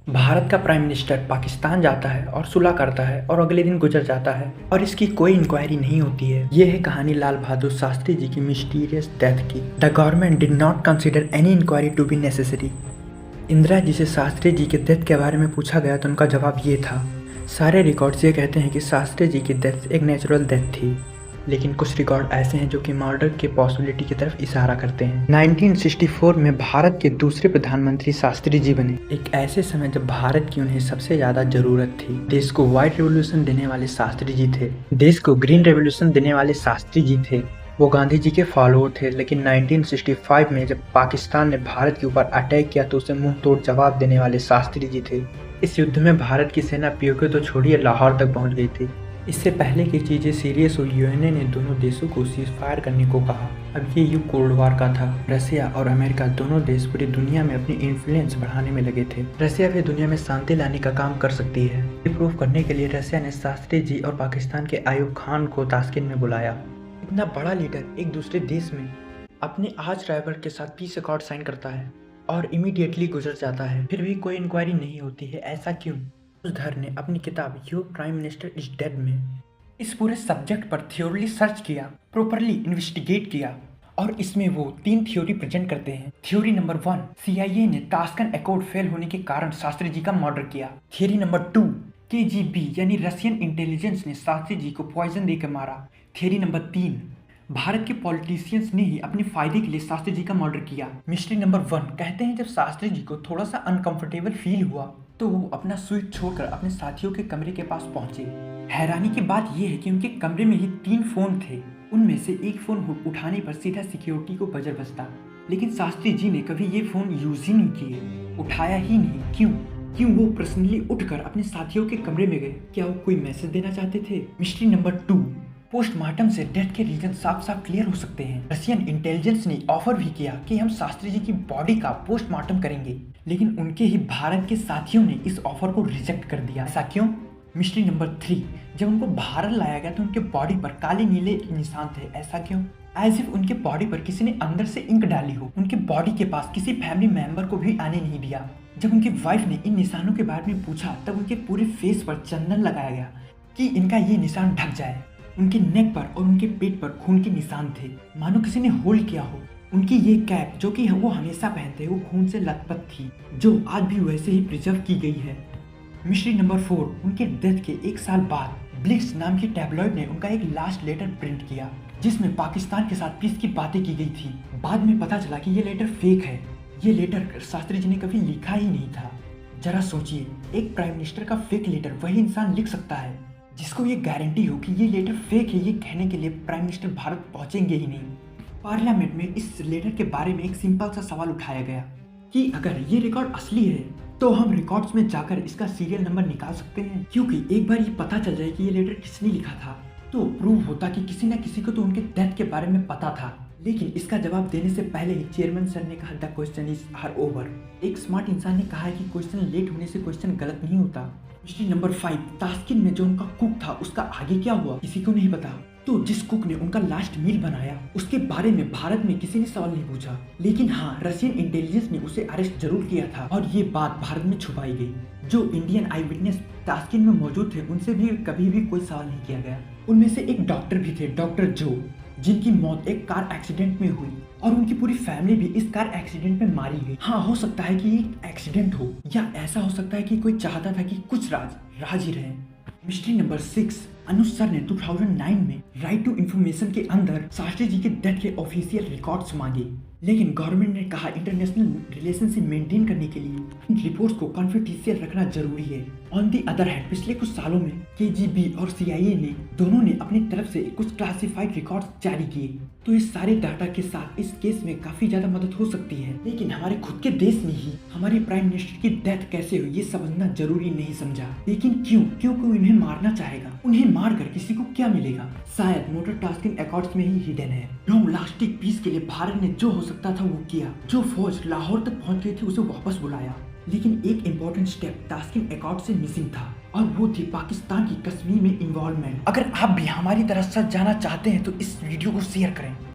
भारत का prime minister Pakistan जाता है और सुलह करता है और अगले दिन गुजर जाता है और इसकी कोई इंक्वायरी नहीं होती है। ये है कहानी लाल बहादुर शास्त्री जी की मिस्टीरियस डेथ की। The government did not consider any inquiry to be necessary. Indira ji से शास्त्री जी के डेथ के बारे में पूछा गया तो उनका जवाब ये था, सारे रिकॉर्ड्स ये कहते हैं कि शास्त्री जी की डेथ एक नेचुरल डेथ थी, लेकिन कुछ रिकॉर्ड ऐसे हैं जो कि मर्डर के पॉसिबिलिटी की तरफ इशारा करते हैं। 1964 में भारत के दूसरे प्रधानमंत्री शास्त्री जी बने, एक ऐसे समय जब भारत की उन्हें सबसे ज्यादा जरूरत थी। देश को व्हाइट रेवोल्यूशन देने वाले शास्त्री जी थे, देश को ग्रीन रेवोल्यूशन देने वाले शास्त्री जी थे। वो गांधी जी के फॉलोअर थे, लेकिन 1965 में जब पाकिस्तान ने भारत के ऊपर अटैक किया तो उसे मुंह तोड़ जवाब देने वाले शास्त्री जी थे। इस युद्ध में भारत की सेना पीओके तो छोड़िए लाहौर तक पहुंच गई थी। इससे पहले की चीजें सीरियस हुई, यूएनए ने दोनों देशों को सीज फायर करने को कहा। अब ये युग कोल्ड वार का था। रसिया और अमेरिका दोनों देश पूरी दुनिया में अपनी इन्फ्लुएंस बढ़ाने में लगे थे। रसिया भी दुनिया में शांति लाने का काम कर सकती है। ये प्रूव करने के लिए रसिया ने शास्त्री जी और पाकिस्तान के आयूब खान को ताशकंद में बुलाया। इतना बड़ा लीडर एक दूसरे देश में अपने आर्च राइवल के साथ पीस अकॉर्ड साइन करता है और इमीडिएटली गुजर जाता है, फिर भी कोई इंक्वायरी नहीं होती है। ऐसा क्यों? धर ने अपनी किताब your prime minister is dead में इस पूरे सब्जेक्ट पर थ्योरली सर्च किया, प्रॉपरली इन्वेस्टिगेट किया और इसमें वो 3 थ्योरी प्रेजेंट करते हैं। थ्योरी नंबर 1, सीआईए ने ताशकंद अकॉर्ड फेल होने के कारण शास्त्री जी का मर्डर किया। थ्योरी नंबर 2, केजीबी यानी रशियन इंटेलिजेंस ने शास्त्री जी को पॉइजन देकर मारा। थ्योरी नंबर 3, भारत के पॉलिटिशियंस ने ही अपने फायदे के लिए शास्त्री जी का मर्डर किया। मिस्ट्री नंबर 1 कहते हैं जब शास्त्री जी को थोड़ा सा अनकंफर्टेबल फील हुआ तो वो अपना स्वीट छोड़कर अपने साथियों के कमरे के पास पहुंचे। हैरानी की बात यह है कि उनके कमरे में ही 3 फोन थे। उनमें से एक फोन उठाने पर सीधा सिक्योरिटी को बजर बजता, लेकिन शास्त्री जी ने कभी ये फोन यूज ही नहीं किए, उठाया ही नहीं। क्यों वो पर्सनली उठकर अपने साथियों के कमरे में गए? क्या वो कोई मैसेज देना चाहते थे? मिस्ट्री नंबर 2, पोस्टमार्टम से डेथ के रीजन साफ साफ क्लियर हो सकते हैं। रशियन इंटेलिजेंस ने ऑफर भी किया कि हम शास्त्री जी की बॉडी का पोस्टमार्टम करेंगे, लेकिन उनके ही भारत के साथियों ने इस ऑफर को रिजेक्ट कर दिया। ऐसा क्यों? मिस्ट्री नंबर 3, जब उनको भारत लाया गया तो उनके बॉडी पर काले नीले निशान थे। ऐसा क्यों? एज इफ उनके बॉडी पर किसी ने अंदर से इंक डाली हो। उनके बॉडी के पास किसी फैमिली मेंबर को भी आने नहीं दिया। जब उनकी वाइफ ने इन निशानों के बारे में पूछा तब उनके पूरे फेस पर चंदन लगाया गया कि इनका ये निशान ढक जाए। उनके नेक पर और उनके पेट पर खून के निशान थे, मानो किसी ने होल किया हो। उनकी ये कैप जो कि वो हमेशा पहनते वो खून से लथपथ थी, जो आज भी वैसे ही प्रिजर्व की गई है। मिस्ट्री नंबर 4, उनके डेथ के 1 साल बाद ब्लिट्ज नाम की टैबलॉइड ने उनका एक लास्ट लेटर प्रिंट किया जिसमें पाकिस्तान के साथ पीस की बातें की गई थी। बाद में पता चला कि ये लेटर फेक है। ये लेटर शास्त्री जी ने कभी लिखा ही नहीं था। जरा सोचिए, एक प्राइम मिनिस्टर का फेक लेटर वही इंसान लिख सकता है जिसको ये गारंटी हो कि ये लेटर फेक है। ये कहने के लिए प्राइम मिनिस्टर भारत पहुंचेंगे ही नहीं। पार्लियामेंट में इस लेटर के बारे में एक सिंपल सा सवाल उठाया गया कि अगर ये रिकॉर्ड असली है तो हम रिकॉर्ड्स में जाकर इसका सीरियल नंबर निकाल सकते हैं, क्योंकि एक बार ये पता चल जाए कि ये लेटर किसने लिखा था तो प्रूव होता कि किसी न किसी को तो उनके डेथ के बारे में पता था। लेकिन इसका जवाब देने से पहले ही चेयरमैन सर ने कहा the question is are over. एक स्मार्ट इंसान ने कहा है कि क्वेश्चन लेट होने से क्वेश्चन गलत नहीं होता। मिस्ट्री नंबर 5, ताशकंद में जो उनका कुक था उसका आगे क्या हुआ किसी को नहीं पता। तो जिस कुक ने उनका लास्ट मील बनाया उसके बारे में भारत में किसी ने सवाल नहीं पूछा, लेकिन हाँ, रशियन इंटेलिजेंस ने उसे अरेस्ट जरूर किया था और ये बात भारत में छुपाई गई। जो इंडियन आई विटनेस ताशकंद में मौजूद थे उनसे भी कभी भी कोई सवाल नहीं किया गया। उनमें से एक डॉक्टर भी थे, डॉक्टर जो, जिनकी मौत एक कार एक्सीडेंट में हुई और उनकी पूरी फैमिली भी इस कार एक्सीडेंट में मारी गई। हाँ, हो सकता है कि एक एक्सीडेंट हो या ऐसा हो सकता है कि कोई चाहता था कि कुछ राज ही रहे। मिस्ट्री नंबर 6, अनुज सर ने 2009 में राइट टू इन्फॉर्मेशन के अंदर शास्त्री जी के डेथ के ऑफिशियल रिकॉर्ड्स मांगे, लेकिन गवर्नमेंट ने कहा इंटरनेशनल रिलेशनशिप मेंटेन करने के लिए इन रिपोर्ट्स को कॉन्फिडेंशियल रखना जरूरी है। ऑन दी अदर हैंड पिछले कुछ सालों में केजीबी और सीआईए ने दोनों ने अपनी तरफ से कुछ क्लासिफाइड रिकॉर्ड्स जारी किए, तो इस सारे डाटा के साथ इस केस में काफी ज्यादा मदद हो सकती है। लेकिन हमारे खुद के देश में ही हमारे प्राइम मिनिस्टर की डेथ कैसे हुई ये समझना जरूरी नहीं समझा। लेकिन क्यों कोई उन्हें मारना चाहेगा? उन्हें मारकर किसी को क्या मिलेगा? शायद मोटर टास्किंग अकॉर्ड्स में ही हिडन है। लॉन्ग लास्टिंग पीस के लिए भारत ने जो हो सकता था वो किया। जो फौज लाहौर तक पहुंच गई थी उसे वापस बुलाया, लेकिन एक इम्पोर्टेंट स्टेप टास्किंग अकॉर्ड से मिसिंग था और वो थी पाकिस्तान की कश्मीर में इन्वॉल्वमेंट। अगर आप भी हमारी तरह सच जाना चाहते हैं तो इस वीडियो को शेयर करें।